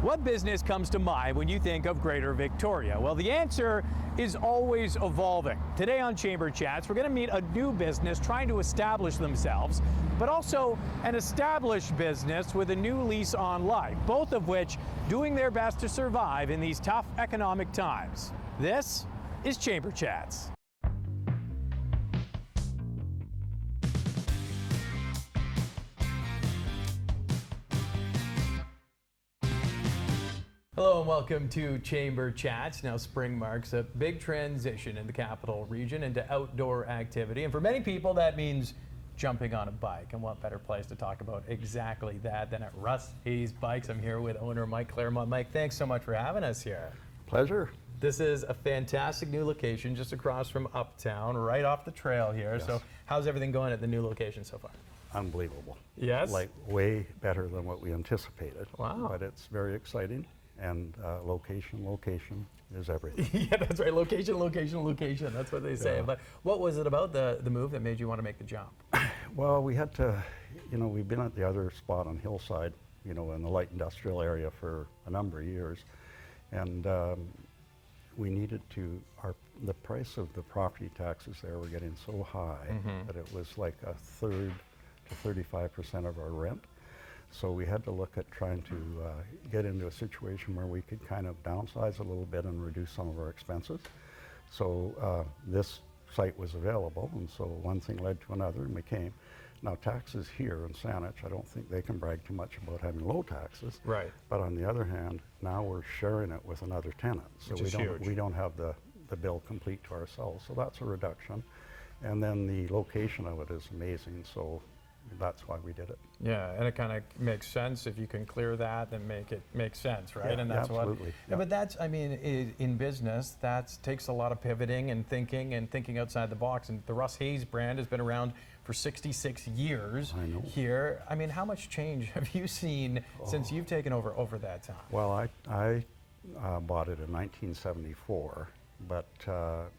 What business comes to mind when you think of Greater Victoria? Well, the answer is always evolving. Today on Chamber Chats, we're going to meet a new business trying to establish themselves, but also an established business with a new lease on life, both of which doing their best to survive in these tough economic times. This is Chamber Chats. Hello and welcome to Chamber Chats. Now spring marks a big transition in the capital region into outdoor activity, and for many people that means jumping on a bike. And what better place to talk about exactly that than at Russ Bikes. I'm here with owner Mike Clermont. Mike, thanks so much for having us here. Pleasure. This is a fantastic new location just across from Uptown, right off the trail here. Yes. So how's everything going at the new location so far? Unbelievable. Yes? Like way better than what we anticipated. Wow. But it's very exciting. And location is everything. Yeah, that's right. Location. That's what they say. Yeah. But what was it about the move that made you want to make the jump? Well, we had to, we've been at the other spot on Hillside, in the light industrial area for a number of years. And we needed to, the price of the property taxes there were getting so high that it was like a third to 35% of our rent. So we had to look at trying to get into a situation where we could kind of downsize a little bit and reduce some of our expenses. So this site was available, and so one thing led to another, and we came. Now taxes here in Saanich, I don't think they can brag too much about having low taxes. Right. But on the other hand, now we're sharing it with another tenant. So we don't have the bill complete to ourselves. So that's a reduction. And then the location of it is amazing. So that's why we did it. Yeah, and it kind of makes sense if you can clear that, then make it make sense, right? Yeah, and that's absolutely. Yeah, but that's, in business, that takes a lot of pivoting and thinking outside the box. And the Russ brand has been around for 66 years here. How much change have you seen since you've taken over that time? Well, I bought it in 1974. But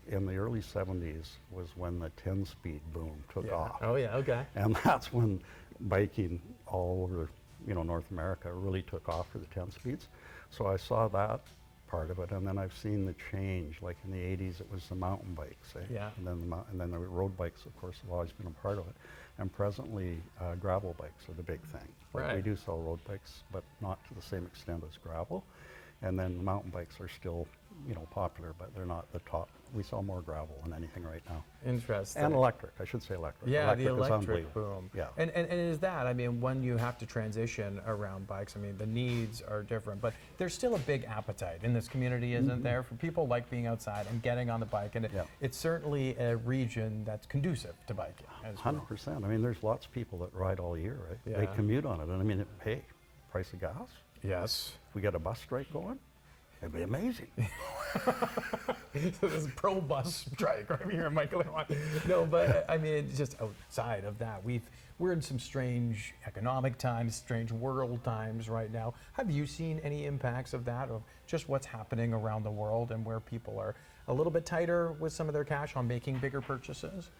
in the early 70s was when the 10-speed boom took off. Oh yeah, okay. And that's when biking all over, North America really took off for the 10 speeds. So I saw that part of it, and then I've seen the change. Like in the 80s, it was the mountain bikes, Yeah. and then the road bikes, of course, have always been a part of it. And presently, gravel bikes are the big thing. Like we do sell road bikes, but not to the same extent as gravel. And then mountain bikes are still, popular, but they're not the top. We sell more gravel than anything right now. Interesting. And electric, I should say electric. Yeah, electric the is electric unbelievable. boom. Yeah. And is that, when you have to transition around bikes, the needs are different, but there's still a big appetite in this community, isn't there, for people like being outside and getting on the bike, and it's certainly a region that's conducive to biking as well. 100%. There's lots of people that ride all year, right? Yeah. They commute on it, and hey, price of gas? Yes. If we get a bus strike going, it'd be amazing. So this pro-bus strike right here in Mike Clermont. No, but just outside of that, we're in some strange economic times, strange world times right now. Have you seen any impacts of that, of just what's happening around the world and where people are a little bit tighter with some of their cash on making bigger purchases?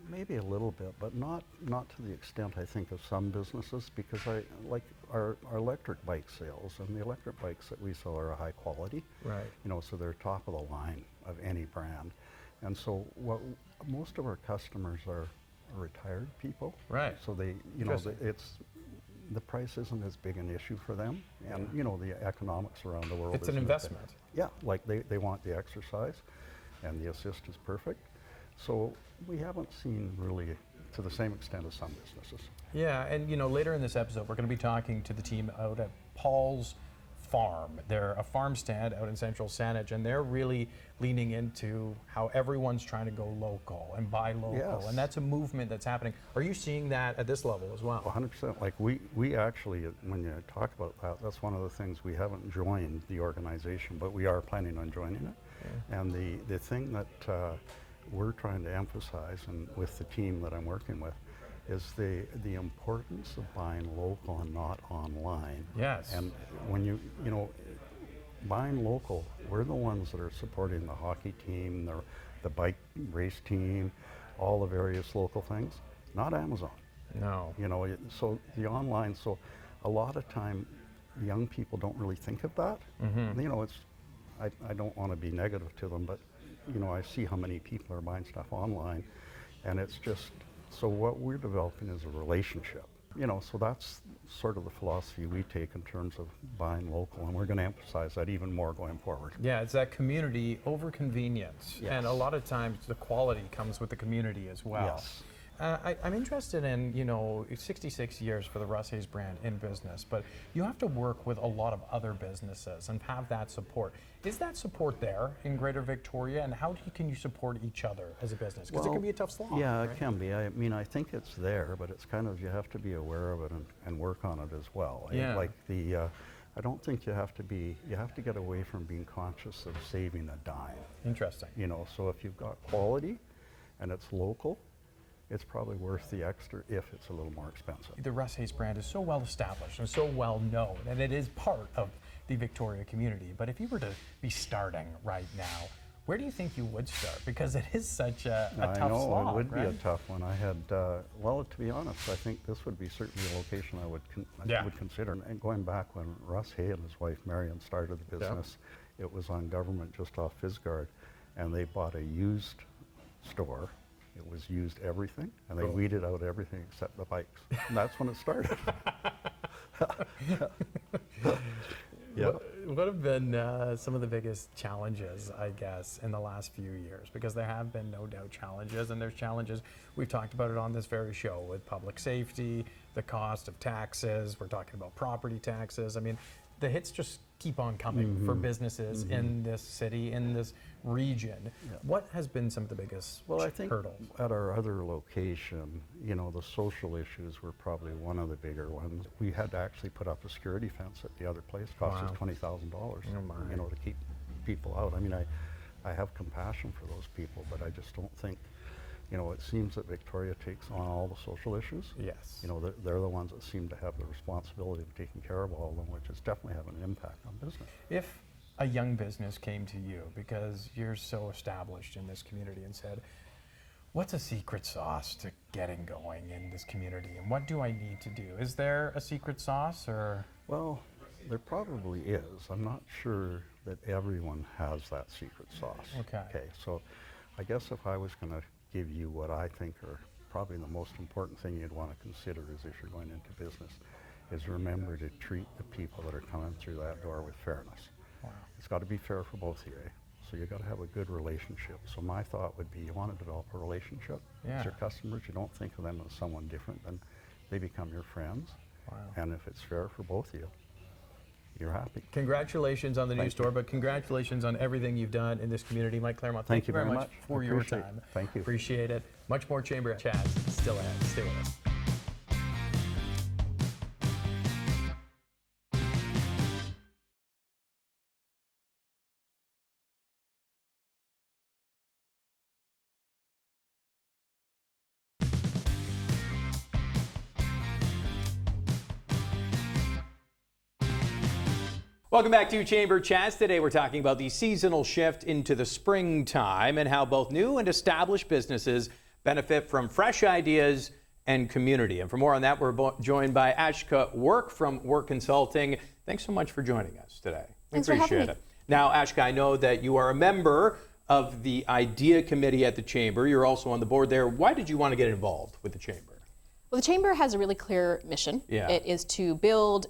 Maybe a little bit, but not to the extent I think of some businesses, because I like our electric bike sales, and the electric bikes that we sell are a high quality. Right. So they're top of the line of any brand. And so most of our customers are retired people. Right. So they, the price isn't as big an issue for them. And the economics around the world. It's an investment. Yeah, like they want the exercise, and the assist is perfect. So we haven't seen really to the same extent as some businesses. Yeah, and later in this episode, we're going to be talking to the team out at Paulz Farm. They're a farm stand out in central Saanich, and they're really leaning into how everyone's trying to go local and buy local. Yes. And that's a movement that's happening. Are you seeing that at this level as well? 100%. Like we actually, when you talk about that, that's one of the things. We haven't joined the organization, but we are planning on joining it. Yeah. And the thing that we're trying to emphasize, and with the team that I'm working with, is the importance of buying local and not online. Yes. And when buying local, we're the ones that are supporting the hockey team, the bike race team, all the various local things, not Amazon. No. So the online, so a lot of time young people don't really think of that. Mm-hmm. You know, I don't want to be negative to them, but you know, I see how many people are buying stuff online, and it's just, so what we're developing is a relationship. You know, so that's sort of the philosophy we take in terms of buying local, and we're going to emphasize that even more going forward. Yeah, it's that community over convenience. Yes. And a lot of times the quality comes with the community as well. Yes. I'm interested in, you know, 66 years for the Russ Hayes brand in business, but you have to work with a lot of other businesses and have that support. Is that support there in Greater Victoria, and how can you support each other as a business? Because it can be a tough slog. Yeah, right? it can be. I mean, I think it's there, but it's kind of, you have to be aware of it and work on it as well. Yeah. Like I don't think you have to get away from being conscious of saving a dime. Interesting. You know, so if you've got quality and it's local, it's probably worth the extra if it's a little more expensive. The Russ Hayes brand is so well established and so well known, and it is part of the Victoria community. But if you were to be starting right now, where do you think you would start? Because it is such a tough slog, it would right? be a tough one. I had, well, to be honest, I think this would be certainly a location I would consider. And going back when Russ Hay and his wife Marion started the business, it was on Government just off Fisgard, and they bought a used store. It was used everything, and they weeded out everything except the bikes. And that's when it started. Yeah. What have been some of the biggest challenges, I guess, in the last few years? Because there have been no doubt challenges, and there's challenges, we've talked about it on this very show, with public safety, the cost of taxes, we're talking about property taxes. I mean, the hits just keep on coming for businesses in this city, in this region. Yeah. What has been some of the biggest Well, I think hurdles? at our other location, you know, the social issues were probably one of the bigger ones. We had to actually put up a security fence at the other place. Cost us $20,000, you know, to keep people out. I mean, I have compassion for those people, but I just don't think, you know, it seems that Victoria takes on all the social issues. Yes. You know, they're the ones that seem to have the responsibility of taking care of all of them, which is definitely having an impact on business. If a young business came to you, because you're so established in this community, and said, what's a secret sauce to getting going in this community, and what do I need to do? Is there a secret sauce, or? Well, there probably is. I'm not sure that everyone has that secret sauce. Okay, so I guess if I was going to give you what I think are probably the most important thing you'd want to consider is if you're going into business, is remember to treat the people that are coming through that door with fairness. Wow. It's got to be fair for both of you, eh? So you got to have a good relationship. So my thought would be, you want to develop a relationship with your customers. You don't think of them as someone different, then they become your friends. Wow. And if it's fair for both of you, you're happy. Congratulations on the new store, but congratulations on everything you've done in this community. Mike Clermont, thank you very much for your time. Thank you. Appreciate it. Much more Chamber Chats still ahead. Stay with us. Welcome back to Chamber Chats. Today we're talking about the seasonal shift into the springtime and how both new and established businesses benefit from fresh ideas and community. And for more on that, we're joined by Ashka Wirk from Wirk Consulting. Thanks so much for joining us today. Thanks for having me. Now, Ashka, I know that you are a member of the Idea Committee at the Chamber. You're also on the board there. Why did you want to get involved with the Chamber? Well, the Chamber has a really clear mission. Yeah. It is to build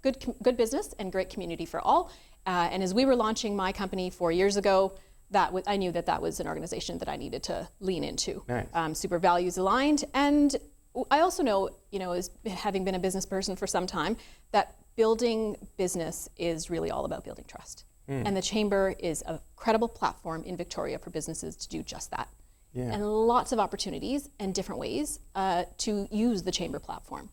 good business and great community for all. And as we were launching my company 4 years ago, I knew that was an organization that I needed to lean into. Nice. Super values aligned. And I also know, as having been a business person for some time, that building business is really all about building trust. And the Chamber is a credible platform in Victoria for businesses to do just that. Yeah. And lots of opportunities and different ways to use the Chamber platform.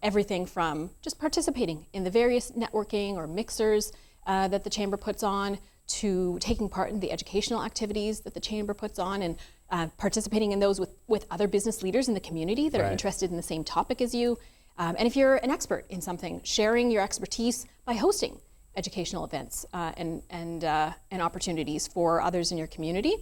Everything from just participating in the various networking or mixers that the Chamber puts on, to taking part in the educational activities that the Chamber puts on, and participating in those with other business leaders in the community that are interested in the same topic as you. And if you're an expert in something, sharing your expertise by hosting educational events and opportunities for others in your community.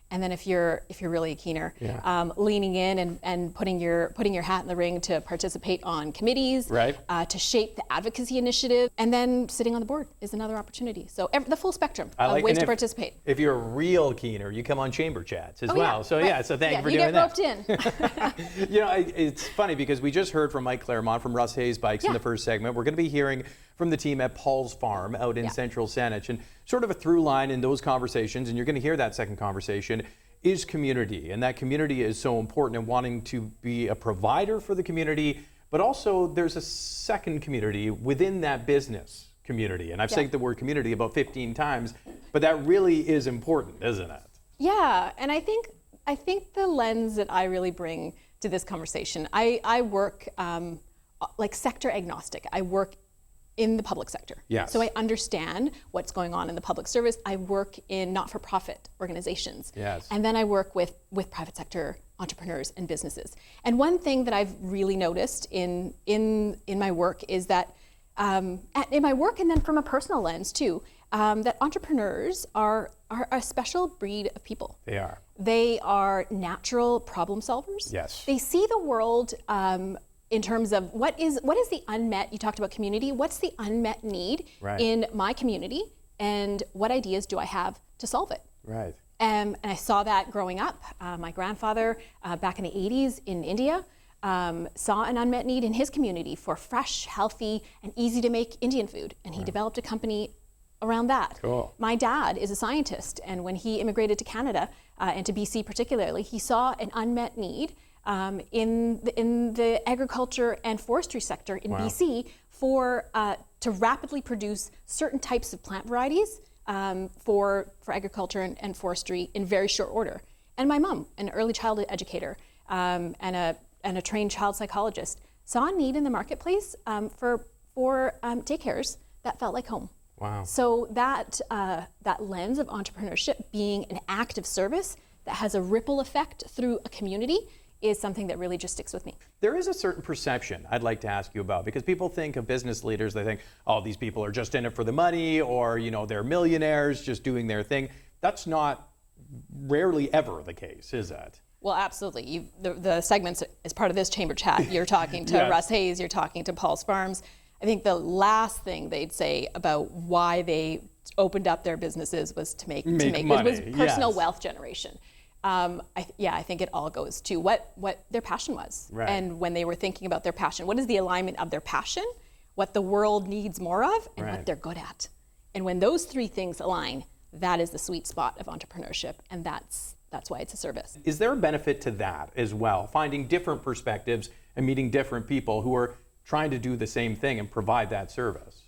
And then if you're really a keener, Yeah. leaning in and putting your hat in the ring to participate on committees, Right. To shape the advocacy initiative, and then sitting on the board is another opportunity. So the full spectrum I of like- ways and to if- participate. If you're a real keener, you come on Chamber Chats as well. So right. so thank you for you doing get that. roped in. You know, it's funny because we just heard from Mike Clermont from Russ Hayes Bikes in Yeah. the first segment. We're going to be hearing from the team at Paulz Farm out in Yeah. central Saanich, and sort of a through line in those conversations, and you're going to hear that second conversation, is community. And that community is so important in wanting to be a provider for the community, but also there's a second community within that business community. And I've said the word community about 15 times, but that really is important, isn't it? Yeah, and I think the lens that I really bring to this conversation, I work like sector agnostic. I work in the public sector. Yes. So I understand what's going on in the public service. I work in not-for-profit organizations. Yes. And then I work with private sector entrepreneurs and businesses. And one thing that I've really noticed in my work is that, in my work and then from a personal lens too, that entrepreneurs are a special breed of people. They are. They are natural problem solvers. Yes. They see the world in terms of what is the unmet, you talked about community, what's the unmet need Right. in my community, and what ideas do I have to solve it? Right. And I saw that growing up. My grandfather, back in the 80s in India, saw an unmet need in his community for fresh, healthy, and easy to make Indian food, and he developed a company around that. Cool. My dad is a scientist, and when he immigrated to Canada, and to BC particularly, he saw an unmet need in the agriculture and forestry sector in BC to rapidly produce certain types of plant varieties for agriculture and forestry in very short order. And my mom, an early childhood educator and a trained child psychologist, saw a need in the marketplace for daycares that felt like home. Wow. So that lens of entrepreneurship being an act of service that has a ripple effect through a community is something that really just sticks with me. There is a certain perception I'd like to ask you about, because people think of business leaders, they think, oh, these people are just in it for the money, or they're millionaires just doing their thing. That's not rarely ever the case, is it? Well, absolutely. The segments as part of this chamber chat, you're talking to Yes. Russ Hayes, you're talking to Paulz Farms. I think the last thing they'd say about why they opened up their businesses was to make money. It was personal Yes. wealth generation. I think it all goes to what their passion was. Right. And when they were thinking about their passion, what is the alignment of their passion, what the world needs more of, and Right. what they're good at. And when those three things align, that is the sweet spot of entrepreneurship, and that's why it's a service. Is there a benefit to that as well, finding different perspectives and meeting different people who are trying to do the same thing and provide that service?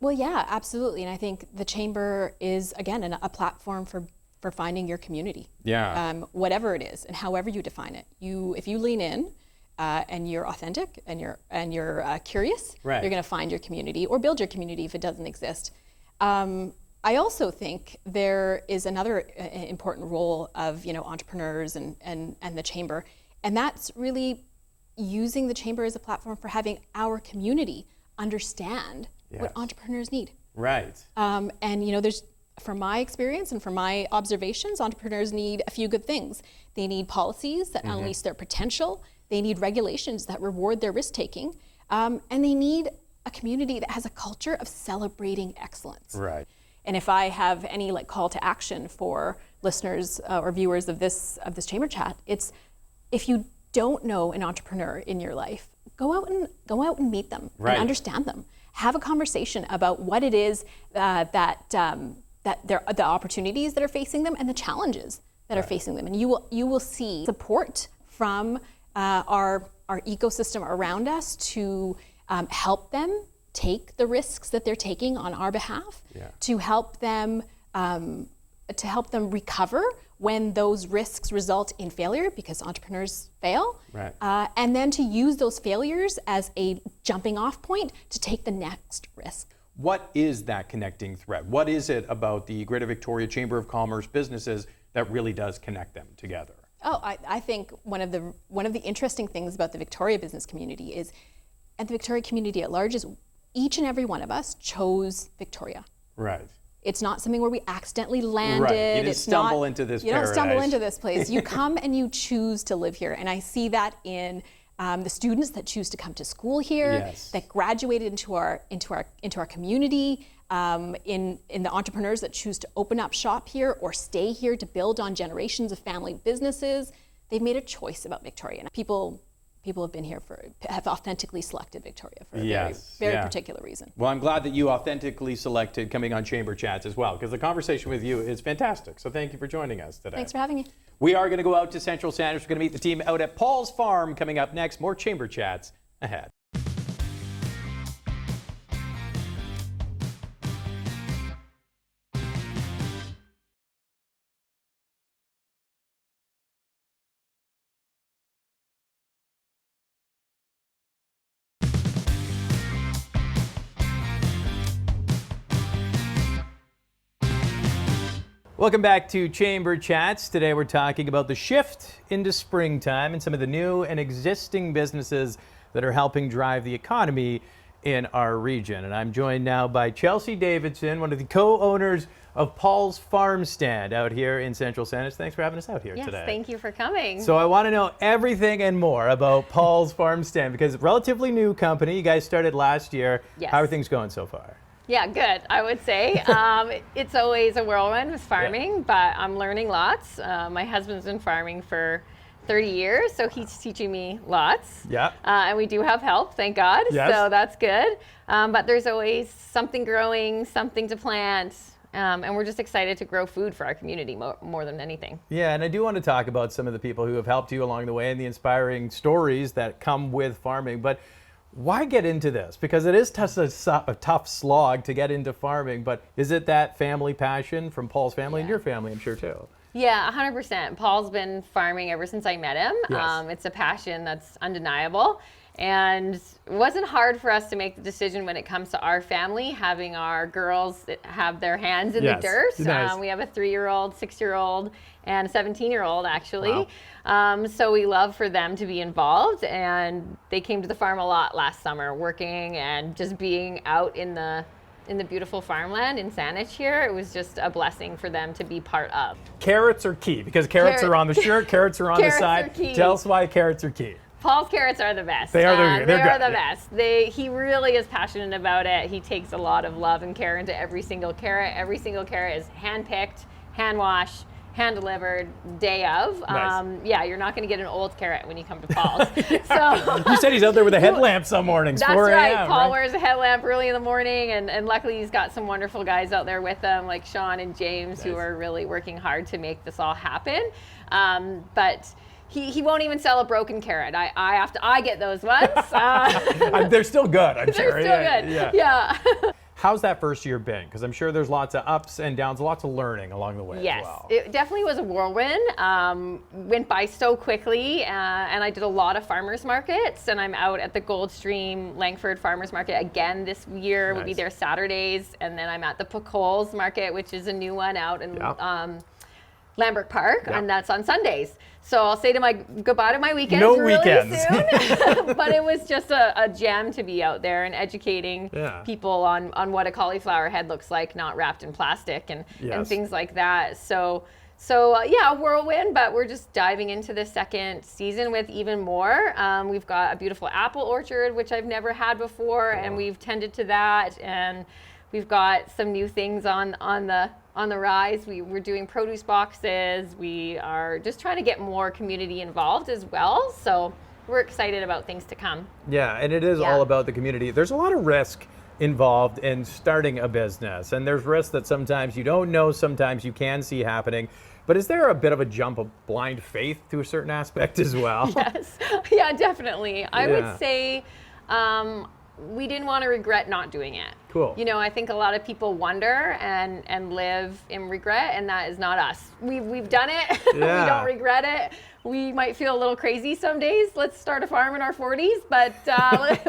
Well, yeah, absolutely. And I think the chamber is, again, a platform for finding your community. Yeah. Whatever it is and however you define it. If you lean in and you're authentic and you're curious, Right. you're going to find your community or build your community if it doesn't exist. I also think there is another important role of entrepreneurs and the chamber, and that's really using the chamber as a platform for having our community understand what Yes. entrepreneurs need. Right. And there's, from my experience and from my observations, entrepreneurs need a few good things. They need policies that unleash their potential. They need regulations that reward their risk taking, and they need a community that has a culture of celebrating excellence. Right. And if I have any call to action for listeners or viewers of this chamber chat, it's if you don't know an entrepreneur in your life, go out and meet them Right. and understand them. Have a conversation about what it is that the opportunities that are facing them and the challenges that are facing them, and you will see support from our ecosystem around us to help them take the risks that they're taking on our behalf, to help them recover when those risks result in failure, because entrepreneurs fail, Right. and then to use those failures as a jumping off point to take the next risk. What is that connecting thread? What is it about the Greater Victoria Chamber of Commerce businesses that really does connect them together? Oh, I think one of the interesting things about the Victoria business community is, and the Victoria community at large, is each and every one of us chose Victoria. Right. It's not something where we accidentally landed. Right. You didn't It's stumble not, into this You don't stumble paradise. into this place. You come and you choose to live here. And I see that in the students that choose to come to school here, Yes. that graduated into our community, in the entrepreneurs that choose to open up shop here or stay here to build on generations of family businesses. They've made a choice about Victoria. And people have been here have authentically selected Victoria for a very particular reason. Well, I'm glad that you authentically selected coming on Chamber Chats as well, because the conversation with you is fantastic. So thank you for joining us today. Thanks for having me. We are going to go out to Central Sandwich. We're going to meet the team out at Paulz Farm coming up next. More Chamber Chats ahead. Welcome back to Chamber Chats. Today we're talking about the shift into springtime and some of the new and existing businesses that are helping drive the economy in our region. And I'm joined now by Chelsea Davison, one of the co-owners of Paulz Farm stand out here in Central Sandwich. Thanks for having us out here today. Yes, thank you for coming. So I want to know everything and more about Paulz Farm stand, because relatively new company. You guys started last year. Yes. How are things going so far? Yeah, good, I would say. It's always a whirlwind with farming, but I'm learning lots. My husband's been farming for 30 years, so he's teaching me lots. Yeah. And we do have help, thank God, Yes. so that's good. But there's always something growing, something to plant, and we're just excited to grow food for our community more than anything. Yeah, and I do want to talk about some of the people who have helped you along the way and the inspiring stories that come with farming. But why get into this? Because it is a tough slog to get into farming, but is it that family passion from Paul's family and your family, I'm sure, too? Yeah, 100%. Paul's been farming ever since I met him. Yes. It's a passion that's undeniable. And it wasn't hard for us to make the decision when it comes to our family, having our girls that have their hands in Yes. the dirt. Nice. We have a 3-year-old, 6-year-old, and a 17-year-old actually. Wow. So we love for them to be involved, and they came to the farm a lot last summer, working and just being out in the beautiful farmland in Saanich here. It was just a blessing for them to be part of. Carrots are key, because carrots are on the shirt, carrots are on the Carrots side. are key. Tell us why carrots are key. Paul's carrots are the best. They are they're good, the yeah. best. He really is passionate about it. He takes a lot of love and care into every single carrot. Every single carrot is hand-picked, hand-washed, hand-delivered, day of. Nice. Yeah, you're not going to get an old carrot when you come to Paul's. So You said he's out there with a headlamp some mornings, that's 4 right. a.m., Paul wears a headlamp early in the morning, and luckily he's got some wonderful guys out there with him, like Sean and James, who Nice. are really working hard to make this all happen. But he won't even sell a broken carrot. I get those ones. They're still good, I'm They're sure. still good. Yeah. How's that first year been? Because I'm sure there's lots of ups and downs, lots of learning along the way Yes, as well. it definitely was a whirlwind. Went by so quickly, and I did a lot of farmers markets, and I'm out at the Goldstream Langford Farmers Market again this year. We'll be Nice. there Saturdays, and then I'm at the Paulz Market, which is a new one out in Lambert Park, Yeah. and that's on Sundays. So I'll say goodbye to my weekends No really weekends. soon. But it was just a gem to be out there and educating Yeah. people on what a cauliflower head looks like, not wrapped in plastic and Yes. things like that. So yeah, a whirlwind, but we're just diving into the second season with even more. We've got a beautiful apple orchard, which I've never had before, and we've tended to that. And we've got some new things on the rise. We're doing produce boxes. We are just trying to get more community involved as well. So we're excited about things to come. Yeah, and it is Yeah. all about the community. There's a lot of risk involved in starting a business, and there's risks that sometimes you don't know, sometimes you can see happening. But is there a bit of a jump of blind faith to a certain aspect as well? Yes, yeah, definitely. I Yeah. would say we didn't want to regret not doing it. Cool. You know, I think a lot of people wonder and live in regret, and that is not us. We've done it. Yeah. We don't regret it. We might feel a little crazy some days. Let's start a farm in our 40s, but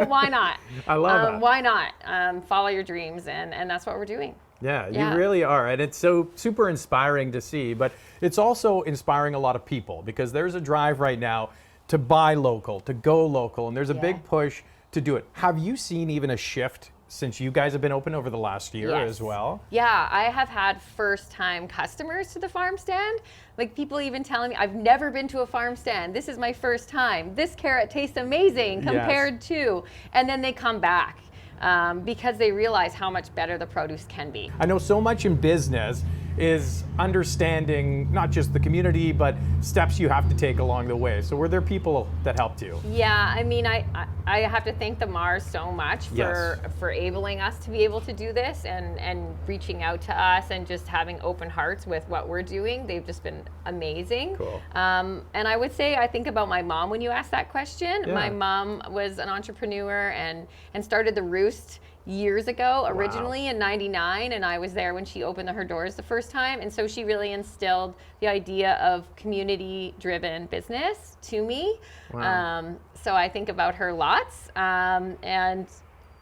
why not? I love that. Why not? Follow your dreams, and that's what we're doing. Yeah, Yeah. you really are. And it's so super inspiring to see, but it's also inspiring a lot of people, because there's a drive right now to buy local, to go local, and there's a Yeah. big push to do it. Have you seen even a shift since you guys have been open over the last year Yes. as well. Yeah, I have had first-time customers to the farm stand. Like people even telling me, I've never been to a farm stand. This is my first time. This carrot tastes amazing compared to, and then they come back because they realize how much better the produce can be. I know so much in business is understanding not just the community, but steps you have to take along the way. So were there people that helped you? Yeah, I mean, I have to thank the Mars so much for enabling us to be able to do this and reaching out to us and just having open hearts with what we're doing. They've just been amazing. Cool. And I would say I think about my mom when you asked that question. Yeah. My mom was an entrepreneur and started the Roost years ago, originally in '99, and I was there when she opened her doors the first time, and so she really instilled the idea of community-driven business to me. Wow. So I think about her lots, and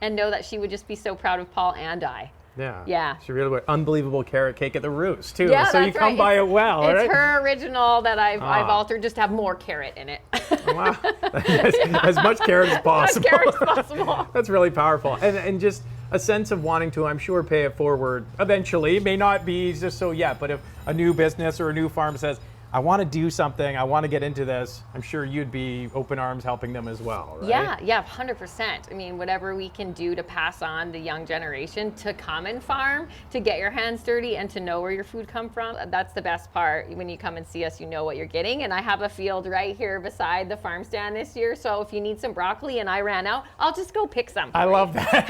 know that she would just be so proud of Paul and I. Yeah. Yeah. She really was unbelievable carrot cake at the Roost too. Yeah, so you that's come right. by it well, It's right? her original that I've altered just to have more carrot in it. Wow. As much carrot as possible. As carrot as possible. That's really powerful. And just a sense of wanting to, I'm sure, pay it forward eventually. It may not be just so yet, but if a new business or a new farm says, I want to do something, I want to get into this, I'm sure you'd be open arms helping them as well, right? Yeah, 100%. I mean, whatever we can do to pass on the young generation to come and farm, to get your hands dirty and to know where your food come from, that's the best part. When you come and see us, you know what you're getting. And I have a field right here beside the farm stand this year, so if you need some broccoli and I ran out, I'll just go pick some. I love that.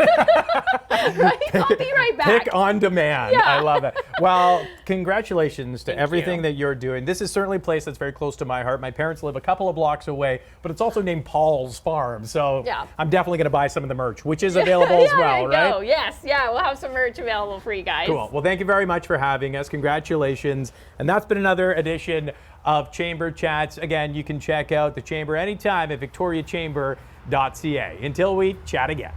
Right? I'll be right back. Pick on demand. Yeah. I love it. Well, congratulations to Thank everything you. that you're doing. This is certainly a place that's very close to my heart. My parents live a couple of blocks away, but it's also named Paulz Farm. So Yeah. I'm definitely going to buy some of the merch, which is available as well, there you right? go. Yes, yeah, we'll have some merch available for you guys. Cool. Well, thank you very much for having us. Congratulations. And that's been another edition of Chamber Chats. Again, you can check out the Chamber anytime at victoriachamber.ca. Until we chat again.